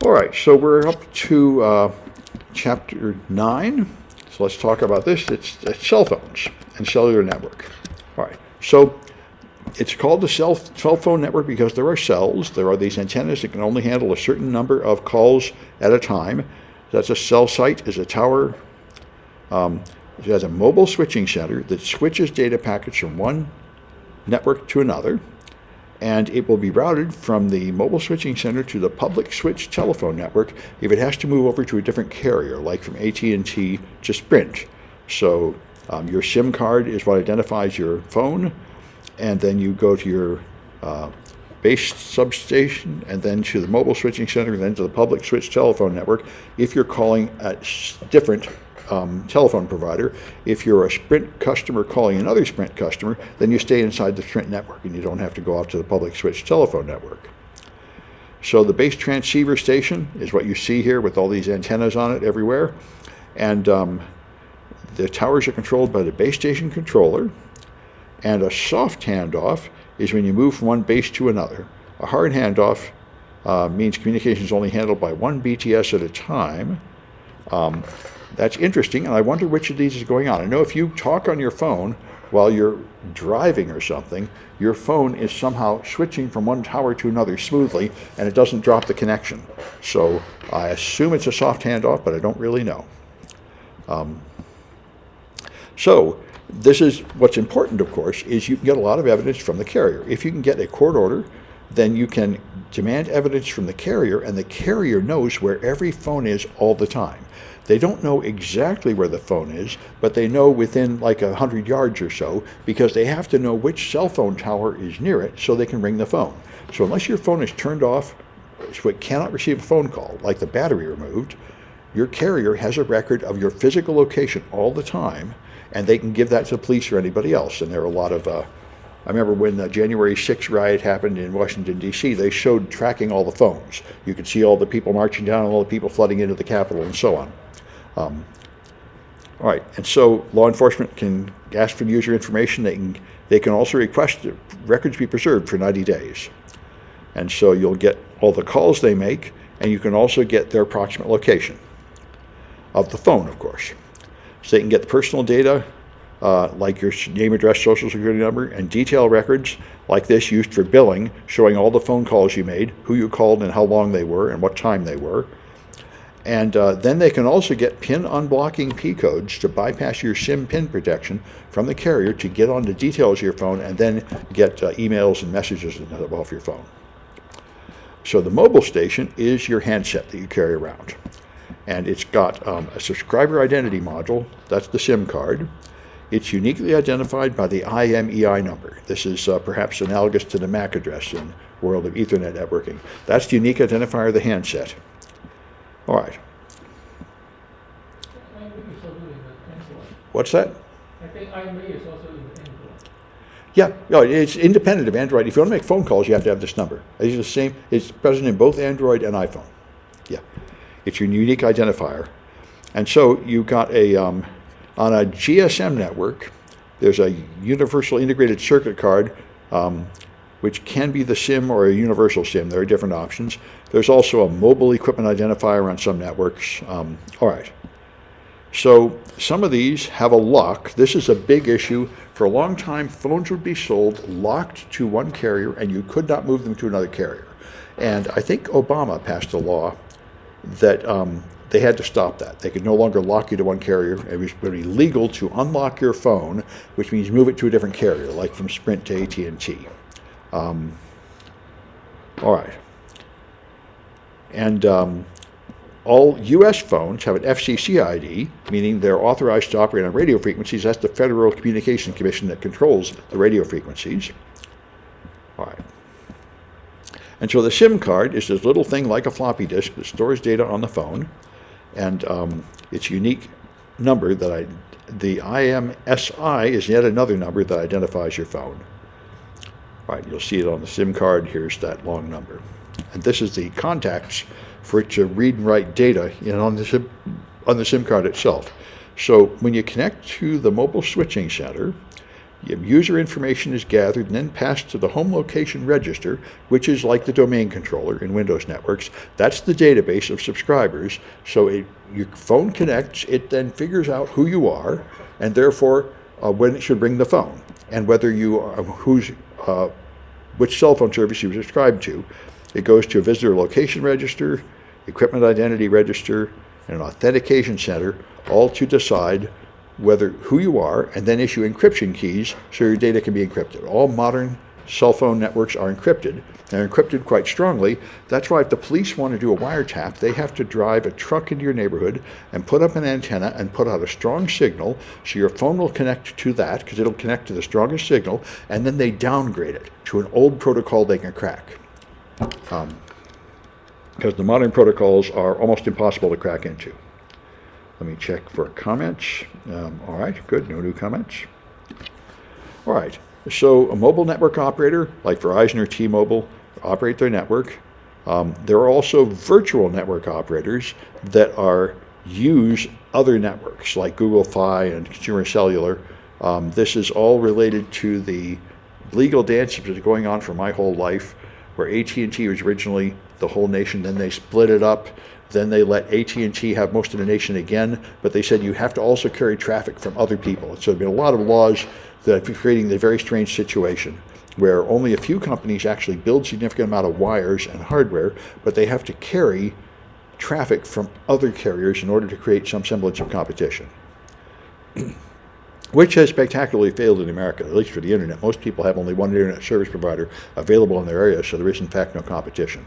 All right, so we're up to chapter 9. So let's talk about this. It's cell phones and cellular network. All right, so it's called the cell phone network because there are cells. There are these antennas that can only handle a certain number of calls at a time. That's a cell site, is a tower. It has a mobile switching center that switches data packets from one network to another, and it will be routed from the mobile switching center to the public switch telephone network if it has to move over to a different carrier, like from AT&T to Sprint. So your SIM card is what identifies your phone, and then you go to your base substation, and then to the mobile switching center, and then to the public switch telephone network if you're calling a different telephone provider. If you're a Sprint customer calling another Sprint customer, then you stay inside the Sprint network and you don't have to go out to the public switch telephone network. So the base transceiver station is what you see here with all these antennas on it everywhere. And the towers are controlled by the base station controller. And a soft handoff is when you move from one base to another. A hard handoff means communication is only handled by one BTS at a time. That's interesting, and I wonder which of these is going on. I know if you talk on your phone while you're driving or something, your phone is somehow switching from one tower to another smoothly, and it doesn't drop the connection. So I assume it's a soft handoff, but I don't really know. So this is what's important, of course, is you can get a lot of evidence from the carrier. If you can get a court order, then you can demand evidence from the carrier, and the carrier knows where every phone is all the time. They don't know exactly where the phone is, but they know within like 100 yards or so, because they have to know which cell phone tower is near it so they can ring the phone. So unless your phone is turned off so it cannot receive a phone call, like the battery removed, your carrier has a record of your physical location all the time, and they can give that to the police or anybody else. And there are a lot of I remember when the January 6th riot happened in Washington, D.C., they showed tracking all the phones. You could see all the people marching down, all the people flooding into the Capitol, and so on. All right, and so law enforcement can ask for the user information. They can also request that records be preserved for 90 days. And so you'll get all the calls they make, and you can also get their approximate location of the phone, of course. So they can get the personal data, like your name, address, social security number, and detail records like this used for billing, showing all the phone calls you made, who you called and how long they were and what time they were. And then they can also get PIN unblocking P codes to bypass your SIM PIN protection from the carrier to get on the details of your phone and then get emails and messages off your phone. So the mobile station is your handset that you carry around. And it's got a subscriber identity module. That's the SIM card. It's uniquely identified by the IMEI number. This is perhaps analogous to the MAC address in the world of Ethernet networking. That's the unique identifier of the handset. All right. What's that? I think IMEI is also in Android. Yeah, no, it's independent of Android. If you want to make phone calls, you have to have this number. It's the same. It's present in both Android and iPhone. Yeah, it's your unique identifier. And so you got a on a GSM network. There's a universal integrated circuit card, which can be the SIM or a universal SIM. There are different options. There's also a mobile equipment identifier on some networks. All right. So some of these have a lock. This is a big issue. For a long time, phones would be sold locked to one carrier, and you could not move them to another carrier. And I think Obama passed a law that they had to stop that. They could no longer lock you to one carrier. It would be legal to unlock your phone, which means move it to a different carrier, like from Sprint to AT&T. All right. And all U.S. phones have an FCC ID, meaning they're authorized to operate on radio frequencies. That's the Federal Communications Commission that controls the radio frequencies. All right. And so the SIM card is this little thing like a floppy disk that stores data on the phone. And its unique number the IMSI is yet another number that identifies your phone. All right, you'll see it on the SIM card. Here's that long number. And this is the contacts for it to read and write data on the SIM card itself. So when you connect to the mobile switching center, User information is gathered and then passed to the home location register, which is like the domain controller in Windows networks. That's the database of subscribers. So your phone connects, it then figures out who you are, and therefore when it should ring the phone, and whether you are, which cell phone service you subscribe to. It goes to a visitor location register, equipment identity register, and an authentication center, all to decide who you are, and then issue encryption keys so your data can be encrypted. All modern cell phone networks are encrypted. They're encrypted quite strongly. That's why if the police want to do a wiretap, they have to drive a truck into your neighborhood and put up an antenna and put out a strong signal, so your phone will connect to that, because it'll connect to the strongest signal, and then they downgrade it to an old protocol they can crack. Because the modern protocols are almost impossible to crack into. Let me check for comments. All right, good, no new comments. All right, so a mobile network operator like Verizon or T-Mobile operate their network. There are also virtual network operators that use other networks like Google Fi and Consumer Cellular. This is all related to the legal dance that's been going on for my whole life, where AT&T was originally the whole nation, then they split it up. Then they let AT&T have most of the nation again, but they said you have to also carry traffic from other people. So there have been a lot of laws that are creating a very strange situation where only a few companies actually build significant amount of wires and hardware, but they have to carry traffic from other carriers in order to create some semblance of competition, which has spectacularly failed in America, at least for the internet. Most people have only one internet service provider available in their area, so there is in fact no competition.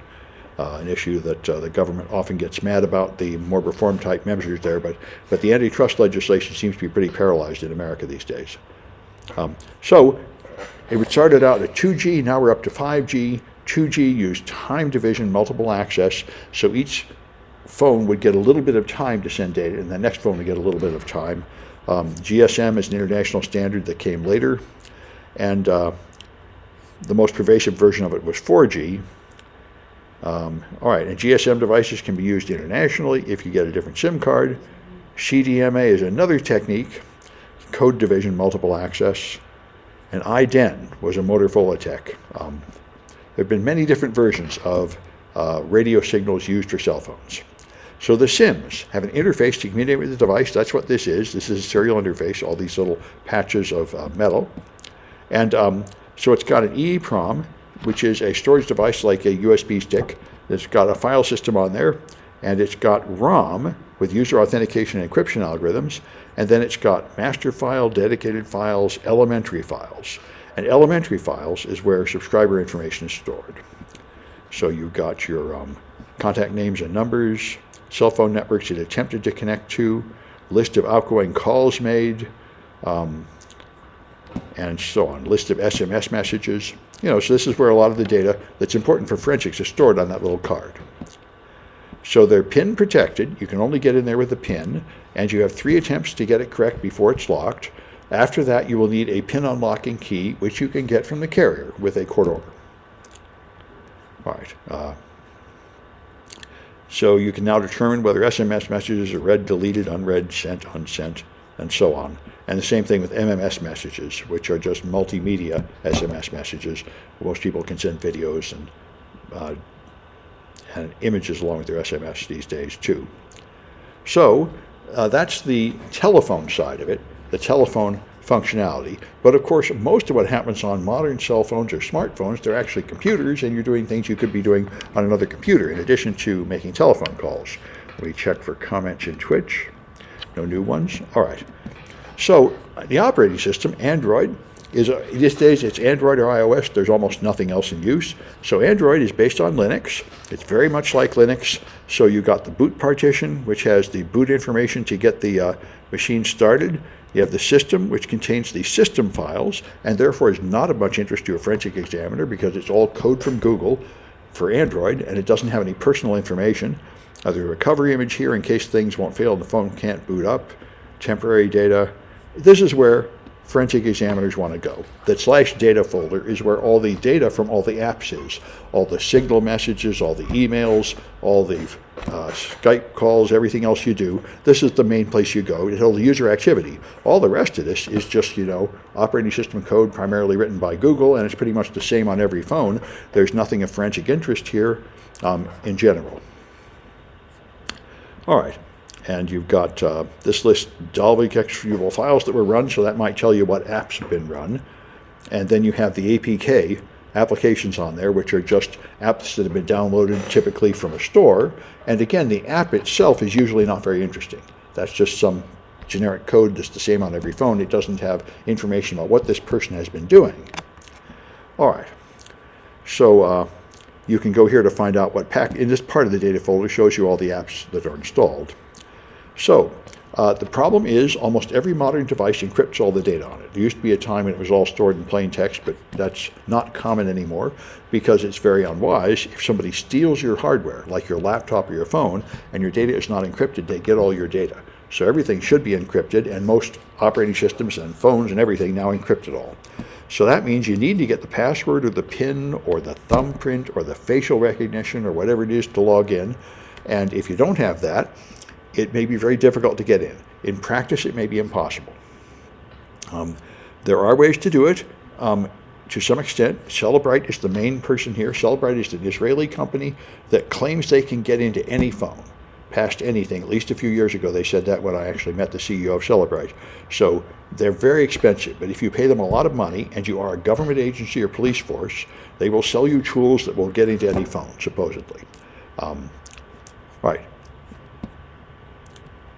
An issue that the government often gets mad about, the more reform type measures there, but the antitrust legislation seems to be pretty paralyzed in America these days. So it started out at 2G, now we're up to 5G. 2G used time division, multiple access, so each phone would get a little bit of time to send data, and the next phone would get a little bit of time. GSM is an international standard that came later, and the most pervasive version of it was 4G. All right, and GSM devices can be used internationally if you get a different SIM card. CDMA is another technique, code division, multiple access. And IDEN was a Motorola tech. There have been many different versions of radio signals used for cell phones. So the SIMs have an interface to communicate with the device. That's what this is. This is a serial interface, all these little patches of metal. And so it's got an EEPROM, which is a storage device like a USB stick. It's got a file system on there, and it's got ROM with user authentication and encryption algorithms, and then it's got master file, dedicated files, elementary files. And elementary files is where subscriber information is stored. So you've got your contact names and numbers, cell phone networks it attempted to connect to, list of outgoing calls made, and so on, list of SMS messages. So this is where a lot of the data that's important for forensics is stored on that little card. So they're PIN protected. You can only get in there with a PIN, and you have 3 attempts to get it correct before it's locked. After that, you will need a PIN unlocking key, which you can get from the carrier with a court order. All right. So you can now determine whether SMS messages are read, deleted, unread, sent, unsent, and so on. And the same thing with MMS messages, which are just multimedia SMS messages. Most people can send videos and images along with their SMS these days too. So that's the telephone side of it, the telephone functionality. But of course, most of what happens on modern cell phones or smartphones, they're actually computers, and you're doing things you could be doing on another computer in addition to making telephone calls. Let me check for comments in Twitch. No new ones? All right. So the operating system, Android, these days it's Android or iOS. There's almost nothing else in use. So Android is based on Linux. It's very much like Linux. So you've got the boot partition, which has the boot information to get the machine started. You have the system, which contains the system files, and therefore is not of much interest to a forensic examiner because it's all code from Google for Android, and it doesn't have any personal information. There's a recovery image here in case things won't fail and the phone can't boot up. Temporary data. This is where forensic examiners want to go. The /data folder is where all the data from all the apps is. All the signal messages, all the emails, all the Skype calls, everything else you do. This is the main place you go. It'll user activity. All the rest of this is just, operating system code primarily written by Google, and it's pretty much the same on every phone. There's nothing of forensic interest here in general. All right. And you've got this list, Dalvik executable files that were run, so that might tell you what apps have been run. And then you have the APK applications on there, which are just apps that have been downloaded typically from a store. And again, the app itself is usually not very interesting. That's just some generic code that's the same on every phone. It doesn't have information about what this person has been doing. All right. So you can go here to find out what in this part of the data folder shows you all the apps that are installed. So, the problem is almost every modern device encrypts all the data on it. There used to be a time when it was all stored in plain text, but that's not common anymore because it's very unwise. If somebody steals your hardware, like your laptop or your phone, and your data is not encrypted, they get all your data. So everything should be encrypted, and most operating systems and phones and everything now encrypt it all. So that means you need to get the password or the PIN or the thumbprint or the facial recognition or whatever it is to log in. And if you don't have that, it may be very difficult to get in. In practice, it may be impossible. There are ways to do it. To some extent, Celebrite is the main person here. Celebrite is an Israeli company that claims they can get into any phone, past anything. At least a few years ago, they said that when I actually met the CEO of Celebrite. So they're very expensive, but if you pay them a lot of money and you are a government agency or police force, they will sell you tools that will get into any phone, supposedly. Right.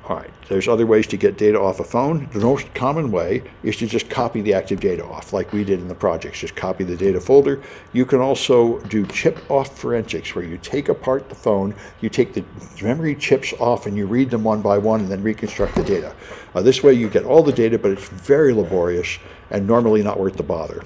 All right, there's other ways to get data off a phone. The most common way is to just copy the active data off, like we did in the projects. Just copy the data folder. You can also do chip-off forensics, where you take apart the phone, you take the memory chips off, and you read them one by one, and then reconstruct the data. This way you get all the data, but it's very laborious and normally not worth the bother.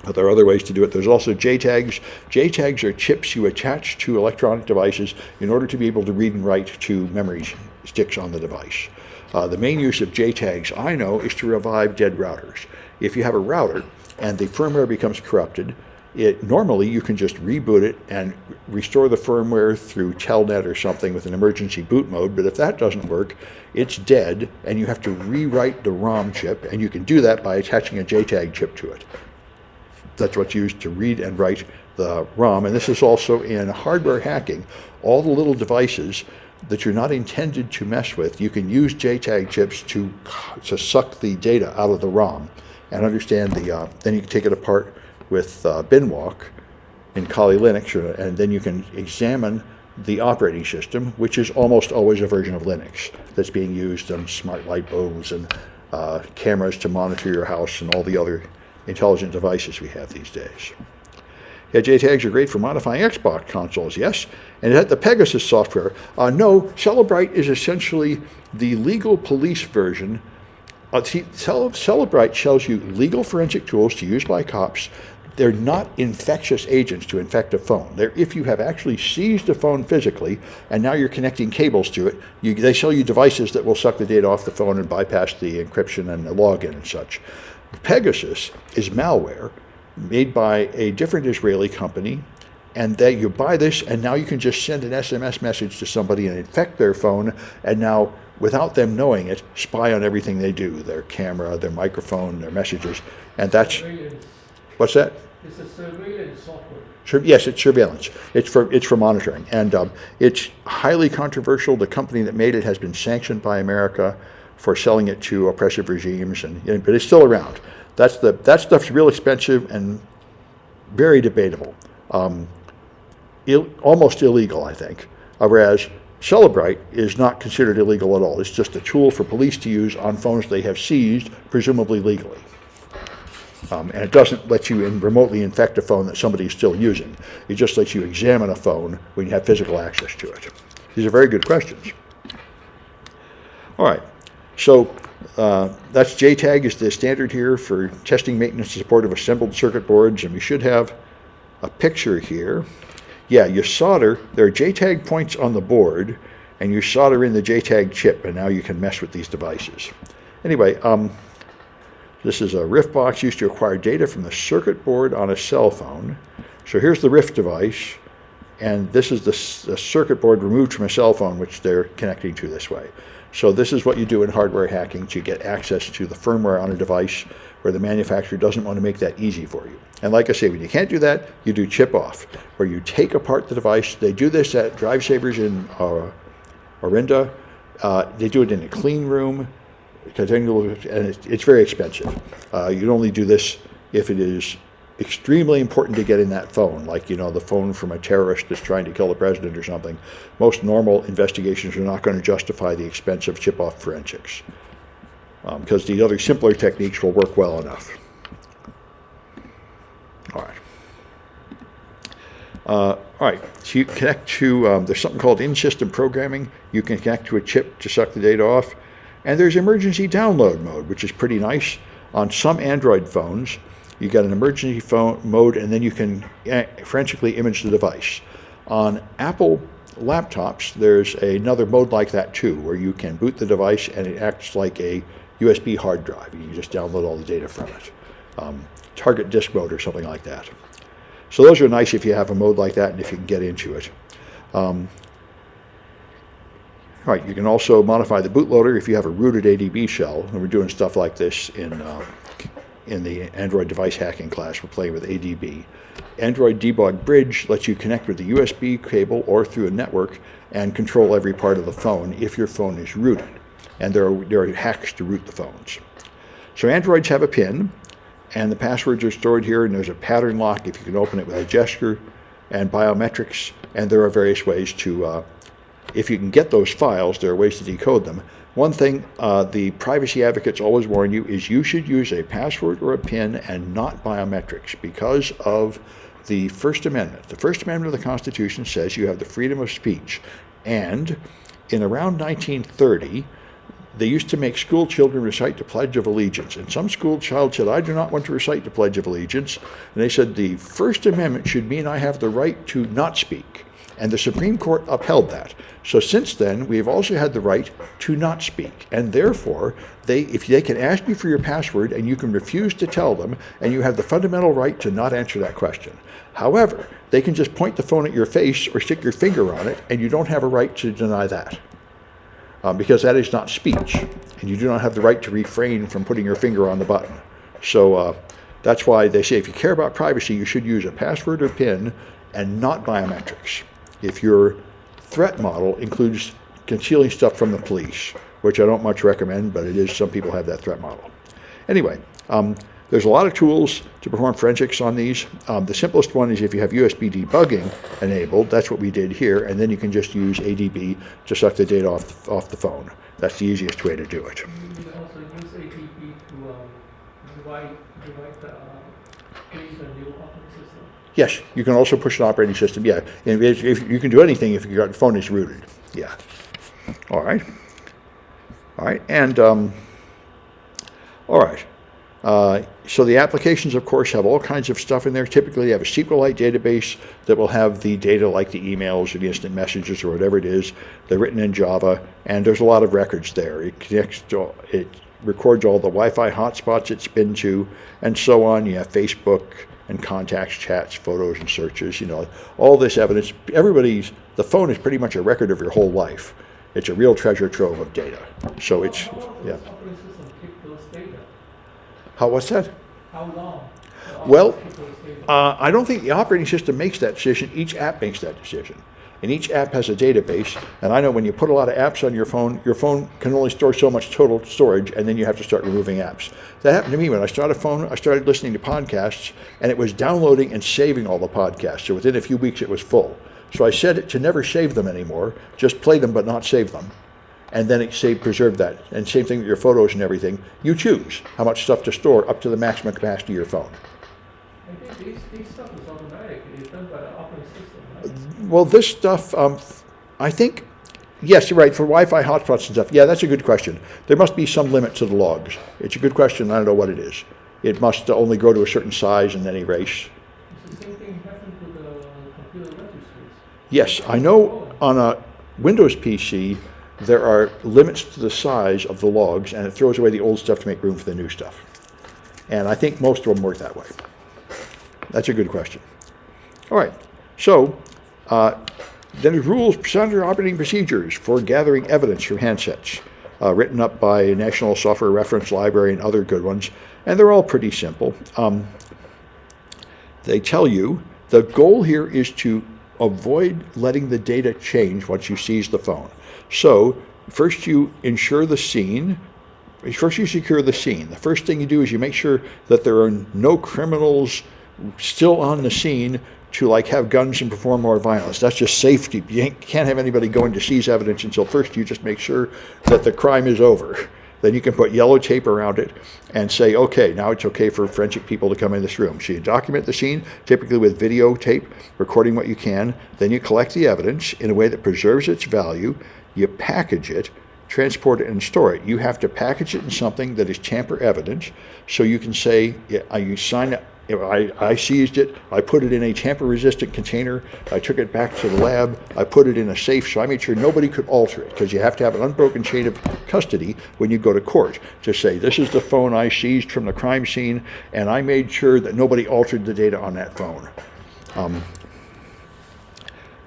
But there are other ways to do it. There's also JTAGs. JTAGs are chips you attach to electronic devices in order to be able to read and write to memory sticks on the device. The main use of JTAGs I know is to revive dead routers. If you have a router and the firmware becomes corrupted, normally you can just reboot it and restore the firmware through Telnet or something with an emergency boot mode, but if that doesn't work, it's dead and you have to rewrite the ROM chip, and you can do that by attaching a JTAG chip to it. That's what's used to read and write the ROM. And this is also in hardware hacking. All the little devices that you're not intended to mess with, you can use JTAG chips to suck the data out of the ROM and understand then you can take it apart with binwalk in Kali Linux, and then you can examine the operating system, which is almost always a version of Linux that's being used on smart light bulbs and cameras to monitor your house and all the other intelligent devices we have these days. Yeah, JTAGs are great for modifying Xbox consoles, yes. And it had the Pegasus software. No, Celebrite is essentially the legal police version. Celebrite sells you legal forensic tools to use by cops. They're not infectious agents to infect a phone. If you have actually seized a phone physically and now you're connecting cables to it, they sell you devices that will suck the data off the phone and bypass the encryption and the login and such. Pegasus is malware made by a different Israeli company, and you buy this, and now you can just send an SMS message to somebody and infect their phone, and now, without them knowing it, spy on everything they do, their camera, their microphone, their messages, and that's... Surveillance. What's that? It's a surveillance software. Yes, it's surveillance. It's for monitoring, and it's highly controversial. The company that made it has been sanctioned by America for selling it to oppressive regimes, but it's still around. That stuff's real expensive and very debatable, almost illegal, I think. Whereas Celebrite is not considered illegal at all. It's just a tool for police to use on phones they have seized, presumably legally. And it doesn't let you remotely infect a phone that somebody is still using. It just lets you examine a phone when you have physical access to it. These are very good questions. All right. So that's JTAG is the standard here for testing, maintenance, and support of assembled circuit boards, and we should have a picture here. Yeah, you solder, there are JTAG points on the board, and you solder in the JTAG chip, and now you can mess with these devices. Anyway, This is a RIF box used to acquire data from the circuit board on a cell phone. So here's the RIF device, and this is the circuit board removed from a cell phone, which they're connecting to this way. So this is what you do in hardware hacking to get access to the firmware on a device where the manufacturer doesn't want to make that easy for you. And like I say, when you can't do that, you do chip off, where you take apart the device. They do this at Drive Savers in Orinda. They do it in a clean room, and it's very expensive. You'd only do this if it is extremely important to get in that phone, like, the phone from a terrorist that's trying to kill the president or something. Most normal investigations are not going to justify the expense of chip-off forensics, because the other simpler techniques will work well enough. All right, so you connect to, there's something called in-system programming. You can connect to a chip to suck the data off. And there's emergency download mode, which is pretty nice. On some Android phones, you got an emergency phone mode, and then you can forensically image the device. On Apple laptops, there's another mode like that too, where you can boot the device and it acts like a USB hard drive. You just download all the data from it. Target disk mode or something like that. So those are nice if you have a mode like that and if you can get into it. All right, you can also modify the bootloader if you have a rooted ADB shell, and we're doing stuff like this in the Android device hacking class. We're playing with ADB. Android Debug Bridge lets you connect with the USB cable or through a network and control every part of the phone if your phone is rooted. And there are hacks to root the phones. So Androids have a PIN, and the passwords are stored here, and there's a pattern lock if you can open it with a gesture, and biometrics, and there are various ways to, if you can get those files, there are ways to decode them. One thing the privacy advocates always warn you is you should use a password or a PIN and not biometrics because of the First Amendment. The First Amendment of the Constitution says you have the freedom of speech, and in around 1930, they used to make school children recite the Pledge of Allegiance. And some school child said, I do not want to recite the Pledge of Allegiance. And they said, the First Amendment should mean I have the right to not speak. And the Supreme Court upheld that. So since then, we have also had the right to not speak. And therefore, if they can ask you for your password and you can refuse to tell them, and you have the fundamental right to not answer that question. However, they can just point the phone at your face or stick your finger on it, and you don't have a right to deny that. Because that is not speech, and you do not have the right to refrain from putting your finger on the button. So that's why they say if you care about privacy, you should use a password or PIN and not biometrics. If your threat model includes concealing stuff from the police, which I don't much recommend, but it is, some people have that threat model. Anyway, there's a lot of tools to perform forensics on these. The simplest one is if you have USB debugging enabled. That's what we did here, and then you can just use ADB to suck the data off the phone. That's the easiest way to do it. You can also use ADB to divide create a new operating system. Yes, you can also push an operating system. Yeah, and if you can do anything if your phone is rooted. Yeah. All right, and all right. So the applications, of course, have all kinds of stuff in there. Typically, you have a SQLite database that will have the data like the emails or the instant messages or whatever it is. They're written in Java, and there's a lot of records there. It records all the Wi-Fi hotspots it's been to, and so on. You have Facebook and contacts, chats, photos, and searches. All this evidence. The phone is pretty much a record of your whole life. It's a real treasure trove of data. So it's, yeah. What's that? How long? Well, I don't think the operating system makes that decision. Each app makes that decision. And each app has a database. And I know when you put a lot of apps on your phone can only store so much total storage, and then you have to start removing apps. That happened to me when I started I started listening to podcasts, and it was downloading and saving all the podcasts. So within a few weeks, it was full. So I set it to never save them anymore, just play them but not save them. And then it preserve that. And same thing with your photos and everything. You choose how much stuff to store up to the maximum capacity of your phone. I think this stuff is automatic. It's done by the operating system, right? Well, this stuff, I think, yes, you're right, for Wi-Fi hotspots and stuff. Yeah, that's a good question. There must be some limit to the logs. It's a good question. I don't know what it is. It must only grow to a certain size and then erase. Does the same thing happen to the computer registries? Yes, I know on a Windows PC, there are limits to the size of the logs, and it throws away the old stuff to make room for the new stuff. And I think most of them work that way. That's a good question. All right, so then there's rules, standard operating procedures for gathering evidence from handsets, written up by National Software Reference Library and other good ones, and they're all pretty simple. They tell you the goal here is to avoid letting the data change once you seize the phone. So first you ensure the scene. First you secure the scene. The first thing you do is you make sure that there are no criminals still on the scene to like have guns and perform more violence. That's just safety. You can't have anybody going to seize evidence until first you just make sure that the crime is over. Then you can put yellow tape around it and say, okay, now it's okay for forensic people to come in this room. So you document the scene, typically with videotape, recording what you can. Then you collect the evidence in a way that preserves its value. You package it, transport it, and store it. You have to package it in something that is tamper evident, so you can say, yeah, you sign it. I seized it, I put it in a tamper-resistant container, I took it back to the lab, I put it in a safe, so I made sure nobody could alter it, because you have to have an unbroken chain of custody when you go to court to say, this is the phone I seized from the crime scene, and I made sure that nobody altered the data on that phone.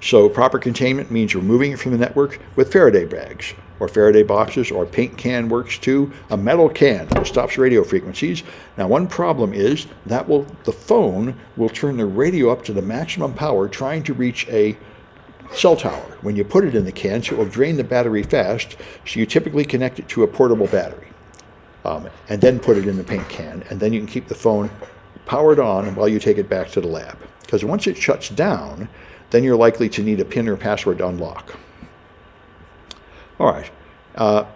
So proper containment means removing it from the network with Faraday bags, or Faraday boxes, or a paint can works too. A metal can that stops radio frequencies. Now one problem is that the phone will turn the radio up to the maximum power trying to reach a cell tower. When you put it in the can, so it will drain the battery fast, so you typically connect it to a portable battery. And then put it in the paint can, and then you can keep the phone powered on while you take it back to the lab. Because once it shuts down, then you're likely to need a PIN or password to unlock. All right.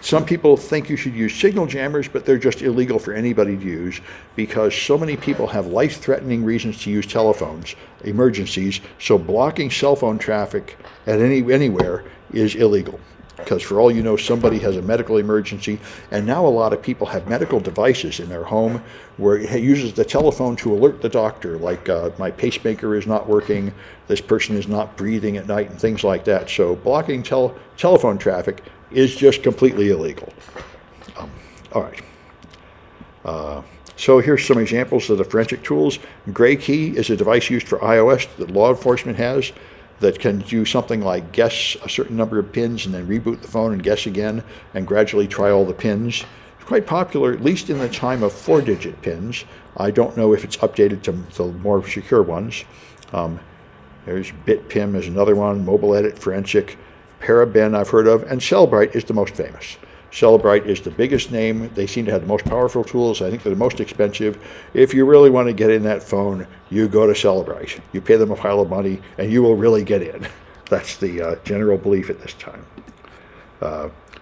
Some people think you should use signal jammers, but they're just illegal for anybody to use because so many people have life-threatening reasons to use telephones, emergencies, so blocking cell phone traffic at anywhere is illegal. Because for all you know, somebody has a medical emergency, and now a lot of people have medical devices in their home where it uses the telephone to alert the doctor, like my pacemaker is not working, this person is not breathing at night, and things like that. So blocking telephone traffic is just completely illegal. All right. So here's some examples of the forensic tools. Gray Key is a device used for iOS that law enforcement has, that can do something like guess a certain number of pins and then reboot the phone and guess again and gradually try all the pins. It's quite popular, at least in the time of 4-digit pins. I don't know if it's updated to the more secure ones. There's BitPim is another one, Mobile Edit Forensic, Paraben I've heard of, and Cellbrite is the most famous. Cellbrite is the biggest name. They seem to have the most powerful tools. I think they're the most expensive. If you really want to get in that phone, you go to Cellbrite. You pay them a pile of money, and you will really get in. That's the general belief at this time.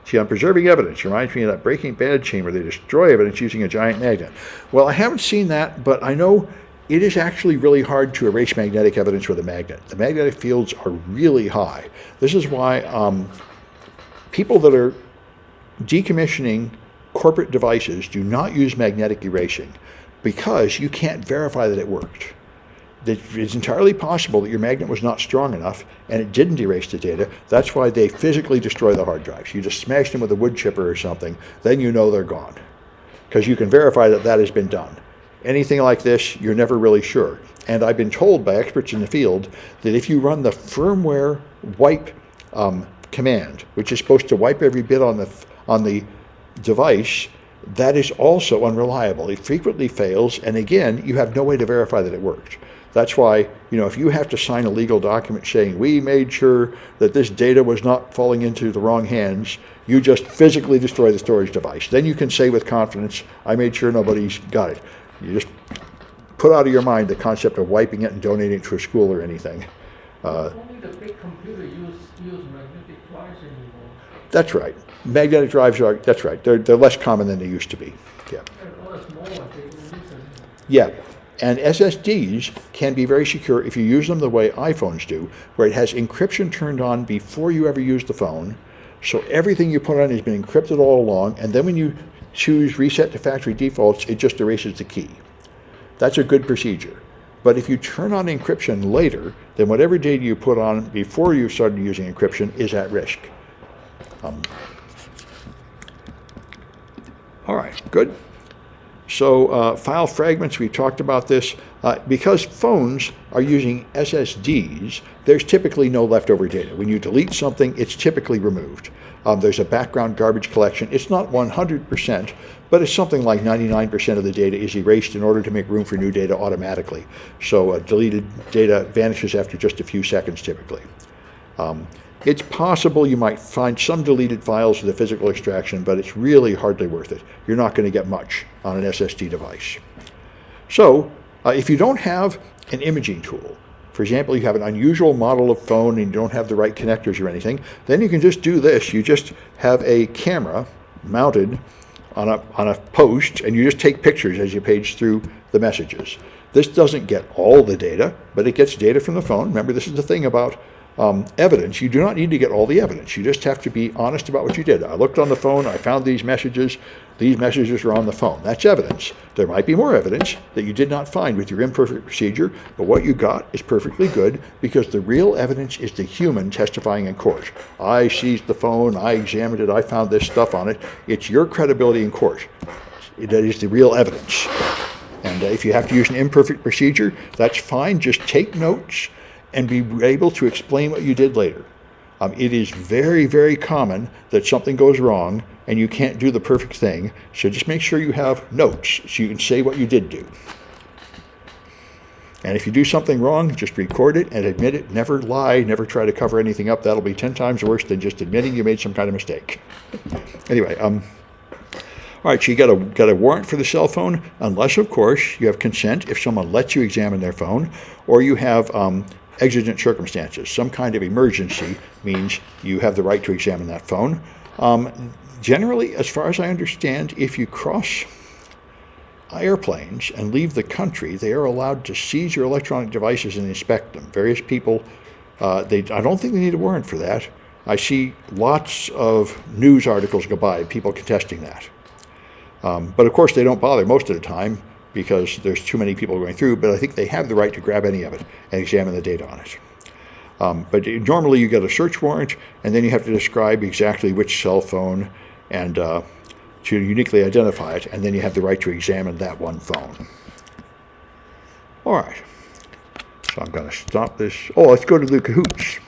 See, on preserving evidence, reminds me of that Breaking Bad scene where they destroy evidence using a giant magnet. Well, I haven't seen that, but I know it is actually really hard to erase magnetic evidence with a magnet. The magnetic fields are really high. This is why people that are decommissioning corporate devices do not use magnetic erasing because you can't verify that it worked. It's entirely possible that your magnet was not strong enough and it didn't erase the data. That's why they physically destroy the hard drives. You just smash them with a wood chipper or something, then you know they're gone because you can verify that that has been done. Anything like this, you're never really sure. And I've been told by experts in the field that if you run the firmware wipe command, which is supposed to wipe every bit on the device, that is also unreliable. It frequently fails, and again, you have no way to verify that it worked. That's why, if you have to sign a legal document saying, we made sure that this data was not falling into the wrong hands, you just physically destroy the storage device. Then you can say with confidence, I made sure nobody's got it. You just put out of your mind the concept of wiping it and donating it to a school or anything. Only the big computer use magnetic drives anymore. That's right. Magnetic drives are, that's right. They're less common than they used to be. Yeah. And all the small ones, they don't use them. Yeah. And SSDs can be very secure if you use them the way iPhones do, where it has encryption turned on before you ever use the phone. So everything you put on has been encrypted all along, and then when you choose reset to factory defaults, it just erases the key. That's a good procedure. But if you turn on encryption later, then whatever data you put on before you started using encryption is at risk. All right, good. So file fragments, we talked about this. Because phones are using SSDs, there's typically no leftover data. When you delete something, it's typically removed. There's a background garbage collection. It's not 100%, but it's something like 99% of the data is erased in order to make room for new data automatically. So deleted data vanishes after just a few seconds typically. It's possible you might find some deleted files with a physical extraction, but it's really hardly worth it. You're not going to get much on an SSD device. So if you don't have an imaging tool, for example, you have an unusual model of phone and you don't have the right connectors or anything, then you can just do this. You just have a camera mounted on a post, and you just take pictures as you page through the messages. This doesn't get all the data, but it gets data from the phone. Remember, this is the thing about evidence. You do not need to get all the evidence. You just have to be honest about what you did. I looked on the phone, I found these messages. These messages are on the phone. That's evidence. There might be more evidence that you did not find with your imperfect procedure, but what you got is perfectly good because the real evidence is the human testifying in court. I seized the phone, I examined it, I found this stuff on it. It's your credibility in court. That is the real evidence. And if you have to use an imperfect procedure, that's fine. Just take notes and be able to explain what you did later. It is very, very common that something goes wrong and you can't do the perfect thing, so just make sure you have notes so you can say what you did do. And if you do something wrong, just record it and admit it. Never lie, never try to cover anything up. That'll be 10 times worse than just admitting you made some kind of mistake. Anyway, all right, so you got a warrant for the cell phone, unless, of course, you have consent if someone lets you examine their phone, or you have exigent circumstances. Some kind of emergency means you have the right to examine that phone. Generally, as far as I understand, if you cross airplanes and leave the country, they are allowed to seize your electronic devices and inspect them. Various people, I don't think they need a warrant for that. I see lots of news articles go by, people contesting that. But of course, they don't bother most of the time because there's too many people going through, but I think they have the right to grab any of it and examine the data on it. But normally you get a search warrant, and then you have to describe exactly which cell phone and to uniquely identify it, and then you have the right to examine that one phone. All right, so I'm going to stop this. Oh, let's go to the Cahoots.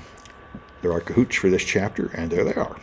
There are Cahoots for this chapter, and there they are.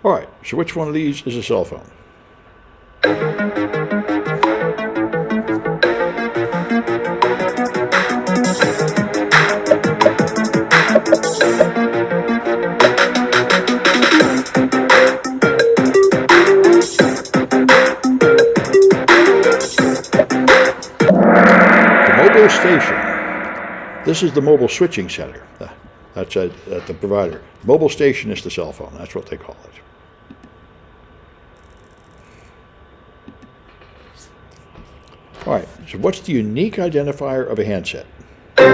All right, so which one of these is a cell phone? The mobile station. This is the mobile switching center. That's at the provider. Mobile station is the cell phone. That's what they call it. All right, so what's the unique identifier of a handset? The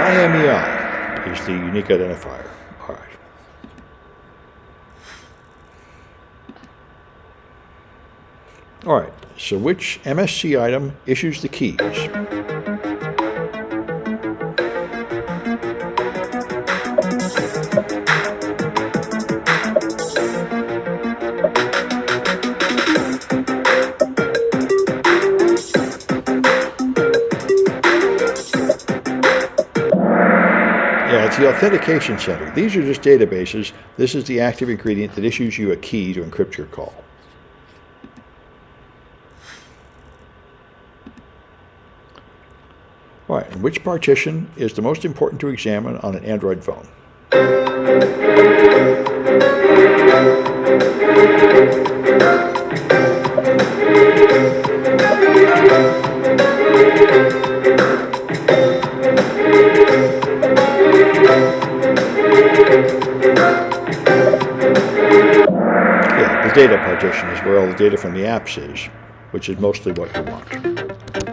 IMEI is the unique identifier. All right. All right, so which MSC item issues the keys? Yeah, it's the authentication center. These are just databases. This is the active ingredient that issues you a key to encrypt your call. All right, and which partition is the most important to examine on an Android phone? Yeah, the data partition is where all the data from the apps is, which is mostly what you want.